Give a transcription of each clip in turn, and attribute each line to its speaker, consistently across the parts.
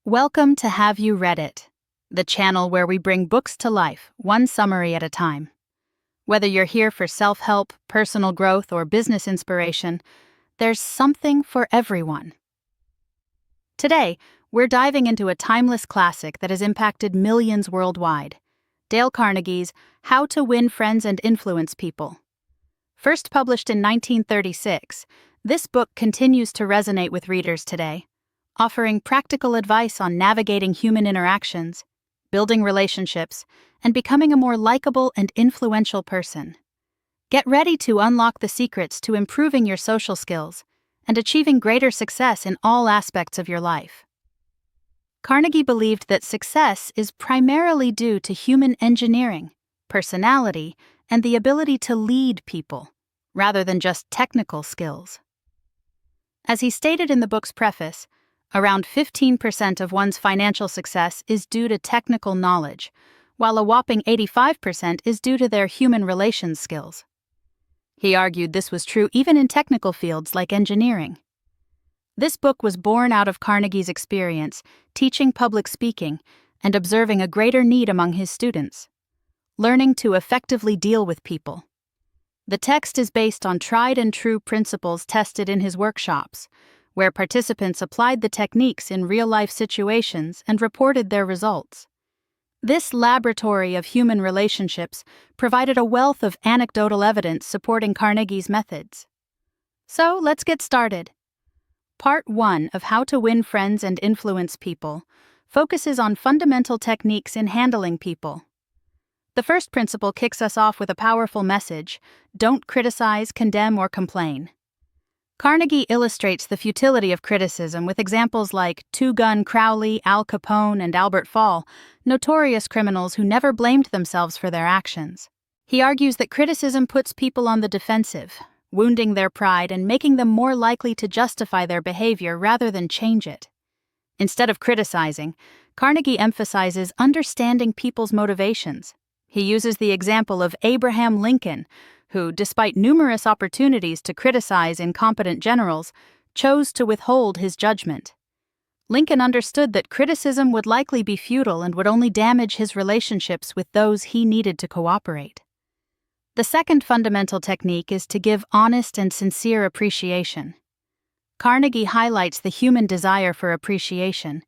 Speaker 1: Welcome to Have You Read It, the channel where we bring books to life, one summary at a time. Whether you're here for self-help, personal growth, or business inspiration, there's something for everyone. Today, we're diving into a timeless classic that has impacted millions worldwide, Dale Carnegie's How to Win Friends and Influence People. First published in 1936, this book continues to resonate with readers today, offering practical advice on navigating human interactions, building relationships, and becoming a more likable and influential person. Get ready to unlock the secrets to improving your social skills and achieving greater success in all aspects of your life. Carnegie believed that success is primarily due to human engineering, personality, and the ability to lead people, rather than just technical skills. As he stated in the book's preface, around 15% of one's financial success is due to technical knowledge, while a whopping 85% is due to their human relations skills. He argued this was true even in technical fields like engineering. This book was born out of Carnegie's experience teaching public speaking and observing a greater need among his students, learning to effectively deal with people. The text is based on tried and true principles tested in his workshops, where participants applied the techniques in real-life situations and reported their results. This laboratory of human relationships provided a wealth of anecdotal evidence supporting Carnegie's methods. So, let's get started. Part 1 of How to Win Friends and Influence People focuses on fundamental techniques in handling people. The first principle kicks us off with a powerful message: don't criticize, condemn, or complain. Carnegie illustrates the futility of criticism with examples like Two Gun Crowley, Al Capone, and Albert Fall, notorious criminals who never blamed themselves for their actions. He argues that criticism puts people on the defensive, wounding their pride and making them more likely to justify their behavior rather than change it. Instead of criticizing, Carnegie emphasizes understanding people's motivations. He uses the example of Abraham Lincoln, who, despite numerous opportunities to criticize incompetent generals, chose to withhold his judgment. Lincoln understood that criticism would likely be futile and would only damage his relationships with those he needed to cooperate. The second fundamental technique is to give honest and sincere appreciation. Carnegie highlights the human desire for appreciation,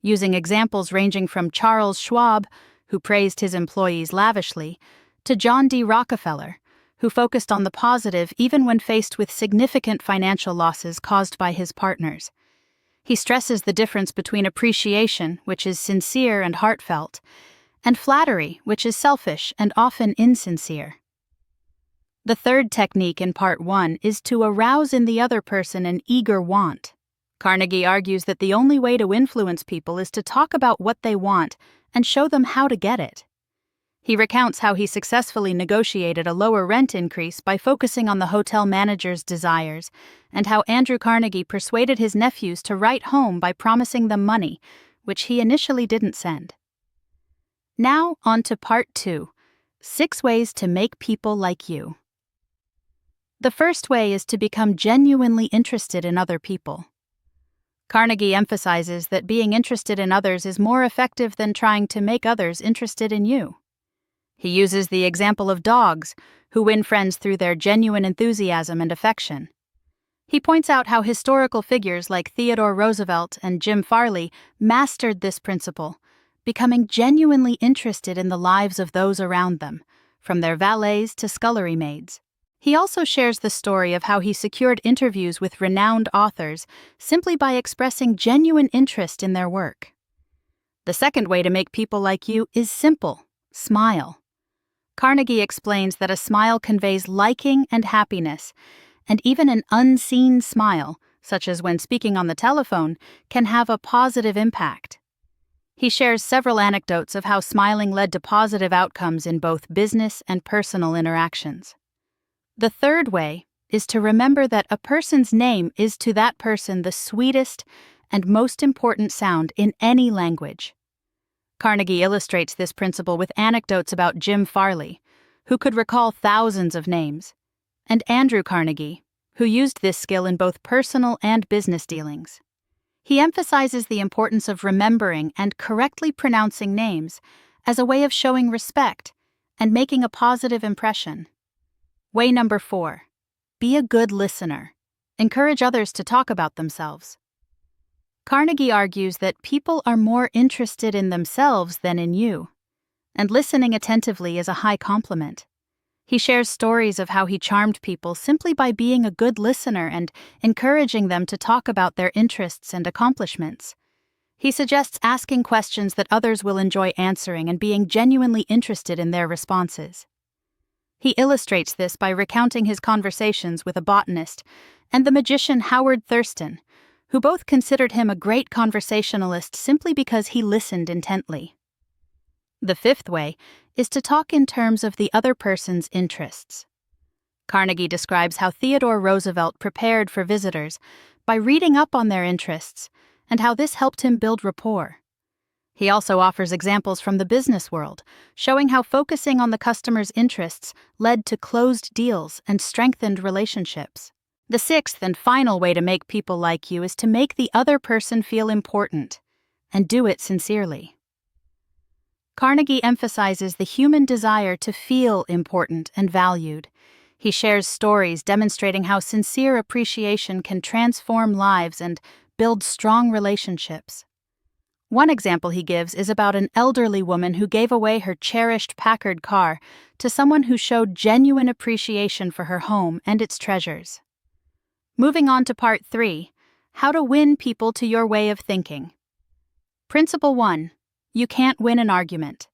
Speaker 1: using examples ranging from Charles Schwab, who praised his employees lavishly, to John D. Rockefeller, who focused on the positive even when faced with significant financial losses caused by his partners. He stresses the difference between appreciation, which is sincere and heartfelt, and flattery, which is selfish and often insincere. The third technique in Part 1 is to arouse in the other person an eager want. Carnegie argues that the only way to influence people is to talk about what they want and show them how to get it. He recounts how he successfully negotiated a lower rent increase by focusing on the hotel manager's desires, and how Andrew Carnegie persuaded his nephews to write home by promising them money, which he initially didn't send. Now, on to Part 2, 6 ways to make people like you. The first way is to become genuinely interested in other people. Carnegie emphasizes that being interested in others is more effective than trying to make others interested in you. He uses the example of dogs, who win friends through their genuine enthusiasm and affection. He points out how historical figures like Theodore Roosevelt and Jim Farley mastered this principle, becoming genuinely interested in the lives of those around them, from their valets to scullery maids. He also shares the story of how he secured interviews with renowned authors simply by expressing genuine interest in their work. The second way to make people like you is simple: smile. Carnegie explains that a smile conveys liking and happiness, and even an unseen smile, such as when speaking on the telephone, can have a positive impact. He shares several anecdotes of how smiling led to positive outcomes in both business and personal interactions. The third way is to remember that a person's name is to that person the sweetest and most important sound in any language. Carnegie illustrates this principle with anecdotes about Jim Farley, who could recall thousands of names, and Andrew Carnegie, who used this skill in both personal and business dealings. He emphasizes the importance of remembering and correctly pronouncing names as a way of showing respect and making a positive impression. Way number 4. Be a good listener. Encourage others to talk about themselves. Carnegie argues that people are more interested in themselves than in you, and listening attentively is a high compliment. He shares stories of how he charmed people simply by being a good listener and encouraging them to talk about their interests and accomplishments. He suggests asking questions that others will enjoy answering and being genuinely interested in their responses. He illustrates this by recounting his conversations with a botanist and the magician Howard Thurston, who both considered him a great conversationalist simply because he listened intently. The 5th way is to talk in terms of the other person's interests. Carnegie describes how Theodore Roosevelt prepared for visitors by reading up on their interests and how this helped him build rapport. He also offers examples from the business world, showing how focusing on the customer's interests led to closed deals and strengthened relationships. The 6th and final way to make people like you is to make the other person feel important, and do it sincerely. Carnegie emphasizes the human desire to feel important and valued. He shares stories demonstrating how sincere appreciation can transform lives and build strong relationships. One example he gives is about an elderly woman who gave away her cherished Packard car to someone who showed genuine appreciation for her home and its treasures. Moving on to part 3, how to win people to your way of thinking. Principle 1. You can't win an argument.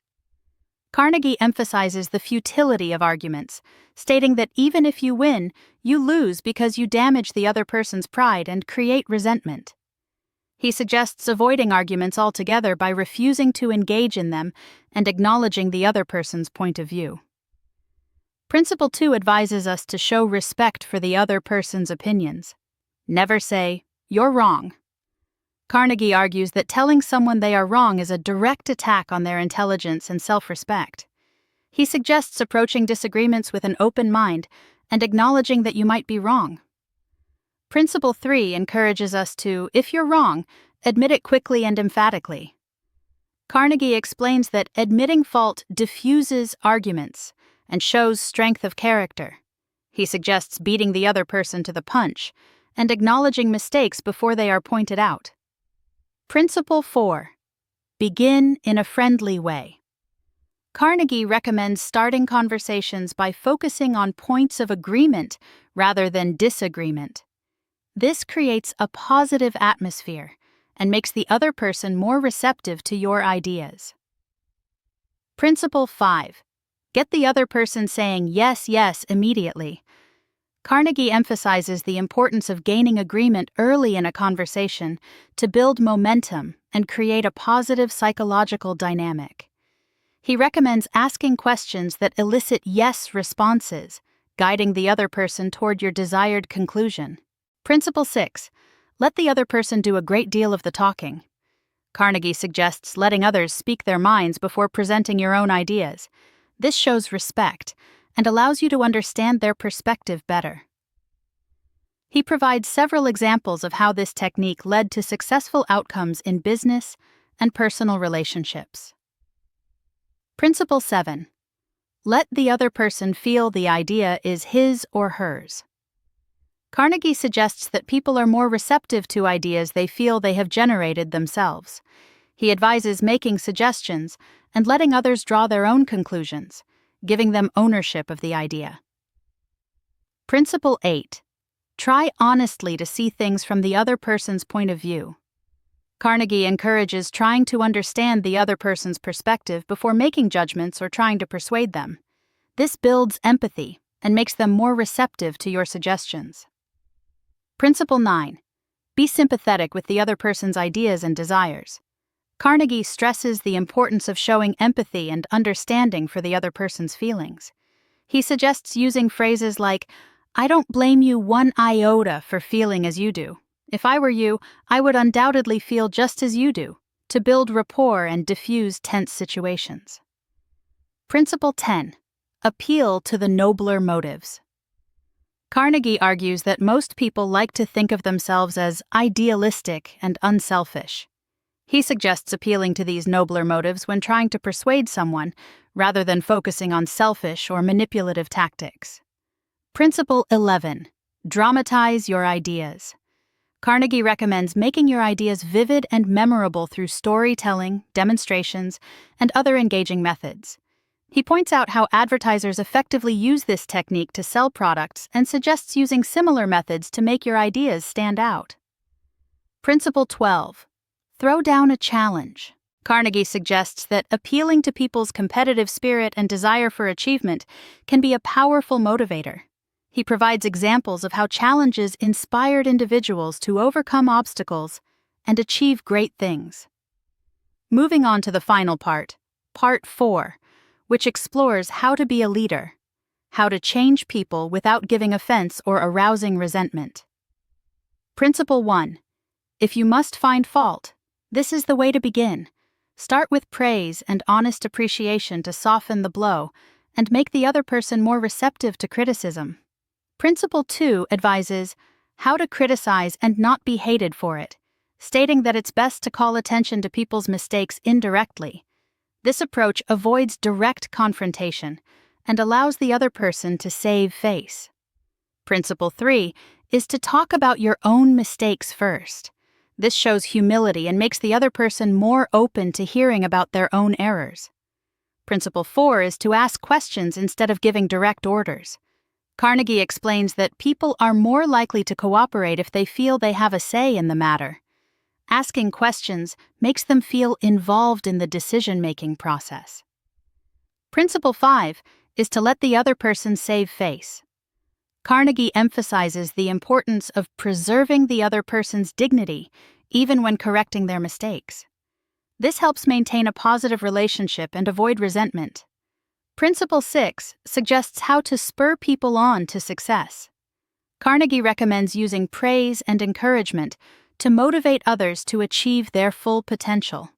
Speaker 1: Carnegie emphasizes the futility of arguments, stating that even if you win, you lose because you damage the other person's pride and create resentment. He suggests avoiding arguments altogether by refusing to engage in them and acknowledging the other person's point of view. Principle 2 advises us to show respect for the other person's opinions. Never say, "You're wrong." Carnegie argues that telling someone they are wrong is a direct attack on their intelligence and self-respect. He suggests approaching disagreements with an open mind and acknowledging that you might be wrong. Principle 3 encourages us to, if you're wrong, admit it quickly and emphatically. Carnegie explains that admitting fault diffuses arguments and shows strength of character. He suggests beating the other person to the punch and acknowledging mistakes before they are pointed out. Principle 4. Begin in a friendly way. Carnegie recommends starting conversations by focusing on points of agreement rather than disagreement. This creates a positive atmosphere and makes the other person more receptive to your ideas. Principle 5. Get the other person saying yes, yes immediately. Carnegie emphasizes the importance of gaining agreement early in a conversation to build momentum and create a positive psychological dynamic. He recommends asking questions that elicit yes responses, guiding the other person toward your desired conclusion. Principle 6. Let the other person do a great deal of the talking. Carnegie suggests letting others speak their minds before presenting your own ideas. This shows respect and allows you to understand their perspective better. He provides several examples of how this technique led to successful outcomes in business and personal relationships. Principle 7. Let the other person feel the idea is his or hers. Carnegie suggests that people are more receptive to ideas they feel they have generated themselves. He advises making suggestions and letting others draw their own conclusions, giving them ownership of the idea. Principle 8. Try honestly to see things from the other person's point of view. Carnegie encourages trying to understand the other person's perspective before making judgments or trying to persuade them. This builds empathy and makes them more receptive to your suggestions. Principle 9. Be sympathetic with the other person's ideas and desires. Carnegie stresses the importance of showing empathy and understanding for the other person's feelings. He suggests using phrases like, "I don't blame you one iota for feeling as you do. If I were you, I would undoubtedly feel just as you do," to build rapport and diffuse tense situations. Principle 10. Appeal to the nobler motives. Carnegie argues that most people like to think of themselves as idealistic and unselfish. He suggests appealing to these nobler motives when trying to persuade someone, rather than focusing on selfish or manipulative tactics. Principle 11. Dramatize your ideas. Carnegie recommends making your ideas vivid and memorable through storytelling, demonstrations, and other engaging methods. He points out how advertisers effectively use this technique to sell products and suggests using similar methods to make your ideas stand out. Principle 12. Throw down a challenge. Carnegie suggests that appealing to people's competitive spirit and desire for achievement can be a powerful motivator. He provides examples of how challenges inspired individuals to overcome obstacles and achieve great things. Moving on to the final part, Part 4, which explores how to be a leader, how to change people without giving offense or arousing resentment. Principle 1. If you must find fault, this is the way to begin. Start with praise and honest appreciation to soften the blow and make the other person more receptive to criticism. Principle 2 advises how to criticize and not be hated for it, stating that it's best to call attention to people's mistakes indirectly. This approach avoids direct confrontation and allows the other person to save face. Principle 3 is to talk about your own mistakes first. This shows humility and makes the other person more open to hearing about their own errors. Principle 4 is to ask questions instead of giving direct orders. Carnegie explains that people are more likely to cooperate if they feel they have a say in the matter. Asking questions makes them feel involved in the decision-making process. Principle 5 is to let the other person save face. Carnegie emphasizes the importance of preserving the other person's dignity, even when correcting their mistakes. This helps maintain a positive relationship and avoid resentment. Principle 6 suggests how to spur people on to success. Carnegie recommends using praise and encouragement to motivate others to achieve their full potential.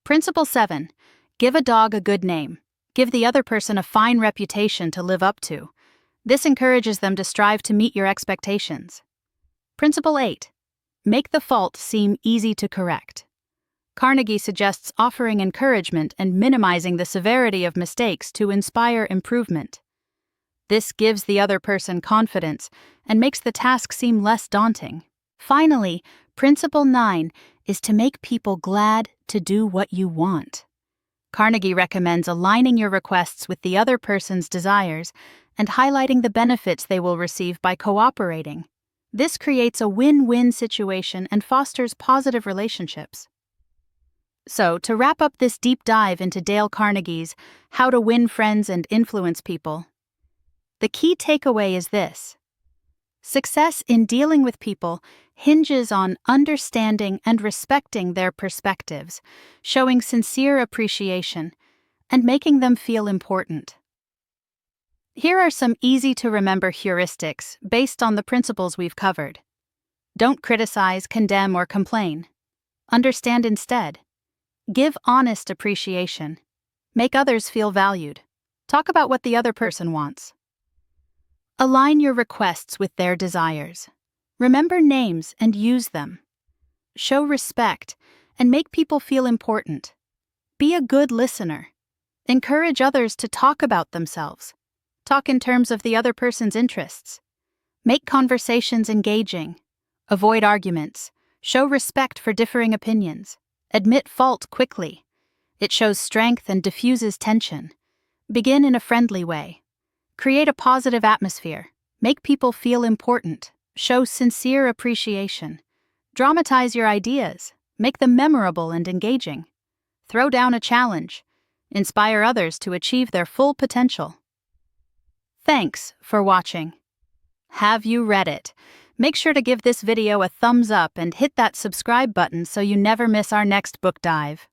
Speaker 1: Principle 7. Give a dog a good name. Give the other person a fine reputation to live up to. This encourages them to strive to meet your expectations. Principle 8. Make the fault seem easy to correct. Carnegie suggests offering encouragement and minimizing the severity of mistakes to inspire improvement. This gives the other person confidence and makes the task seem less daunting. Finally, Principle 9 is to make people glad to do what you want. Carnegie recommends aligning your requests with the other person's desires and highlighting the benefits they will receive by cooperating. This creates a win-win situation and fosters positive relationships. So, to wrap up this deep dive into Dale Carnegie's How to Win Friends and Influence People, the key takeaway is this: success in dealing with people hinges on understanding and respecting their perspectives, showing sincere appreciation, and making them feel important. Here are some easy-to-remember heuristics based on the principles we've covered. Don't criticize, condemn, or complain. Understand instead. Give honest appreciation. Make others feel valued. Talk about what the other person wants. Align your requests with their desires. Remember names and use them. Show respect and make people feel important. Be a good listener. Encourage others to talk about themselves. Talk in terms of the other person's interests. Make conversations engaging. Avoid arguments. Show respect for differing opinions. Admit fault quickly. It shows strength and diffuses tension. Begin in a friendly way. Create a positive atmosphere. Make people feel important. Show sincere appreciation. Dramatize your ideas. Make them memorable and engaging. Throw down a challenge. Inspire others to achieve their full potential. Thanks for watching. Have you read it? Make sure to give this video a thumbs up and hit that subscribe button so you never miss our next book dive.